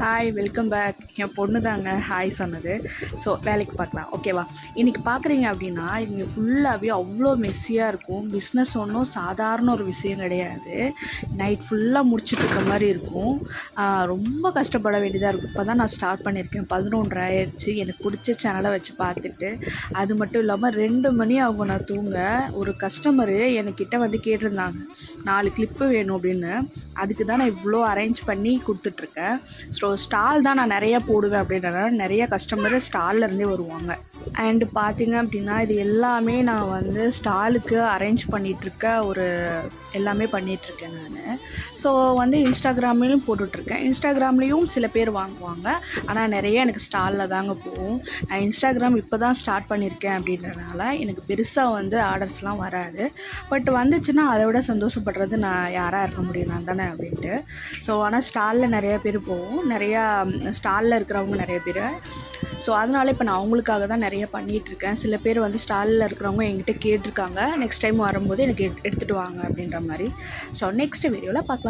Hi welcome back. என் பொண்ணு தாங்க hi சொன்னது. ஸோ வேலைக்கு பார்க்கலாம் ஓகேவா. இன்றைக்கி பார்க்குறீங்க அப்படின்னா இங்கே ஃபுல்லாகவே அவ்வளோ மெஸ்ஸியாக இருக்கும். பிஸ்னஸ் ஒன்றும் சாதாரண ஒரு விஷயம் கிடையாது. நைட் ஃபுல்லாக முடிச்சுட்டு இருக்க மாதிரி இருக்கும். ரொம்ப கஷ்டப்பட வேண்டியதாக இருக்கும். இப்போ தான் நான் ஸ்டார்ட் பண்ணியிருக்கேன். 11:30 ஆயிடுச்சு. எனக்கு பிடிச்ச சேனலை வச்சு பார்த்துட்டு, அது மட்டும் இல்லாமல் 2 மணி ஆகும் நான் தூங்க. ஒரு கஸ்டமரு என்கிட்ட வந்து கேட்டிருந்தாங்க 4 கிளிப்பு வேணும் அப்படின்னு. அதுக்கு தான் நான் இவ்வளோ அரேஞ்ச் பண்ணி கொடுத்துட்ருக்கேன். ஸோ ஸ்டால் தான் நான் நிறையா போடுவேன் அப்படின்றனால நிறைய கஸ்டமர் ஸ்டால்லேருந்தே வருவாங்க. அண்டு பார்த்திங்க அப்படின்னா இது எல்லாமே நான் வந்து ஸ்டாலுக்கு அரேஞ்ச் பண்ணிகிட்ருக்க எல்லாமே பண்ணிகிட்ருக்கேன் நான். ஸோ வந்து இன்ஸ்டாகிராம்லேயும் போட்டுட்ருக்கேன். இன்ஸ்டாகிராம்லேயும் சில பேர் வாங்குவாங்க. ஆனால் நிறைய எனக்கு ஸ்டாலில் தாங்க போகும். நான் இன்ஸ்டாகிராம் இப்போ தான் ஸ்டார்ட் பண்ணியிருக்கேன் அப்படின்றனால எனக்கு பெருசாக வந்து ஆர்டர்ஸ்லாம் வராது. பட் வந்துச்சுன்னா அதை விட சந்தோஷப்படுறது நான் யாராக இருக்க முடியும், நான் தானே அப்படின்ட்டு. ஸோ ஆனால் ஸ்டாலில் நிறைய பேர் போகும். நிறையா ஸ்டாலில் இருக்கிறவங்க நிறைய பேர். ஸோ அதனால் இப்போ நான் அவங்களுக்காக தான் நிறைய பண்ணிகிட்ருக்கேன். சில பேர் வந்து ஸ்டாலில் இருக்கிறவங்க என்கிட்ட கேட்டிருக்காங்க, நெக்ஸ்ட் டைம் வரும்போது எனக்கு எடுத்துகிட்டு வாங்க அப்படின்ற மாதிரி. ஸோ நெக்ஸ்ட் வீடியோவில் பார்க்கலாம்.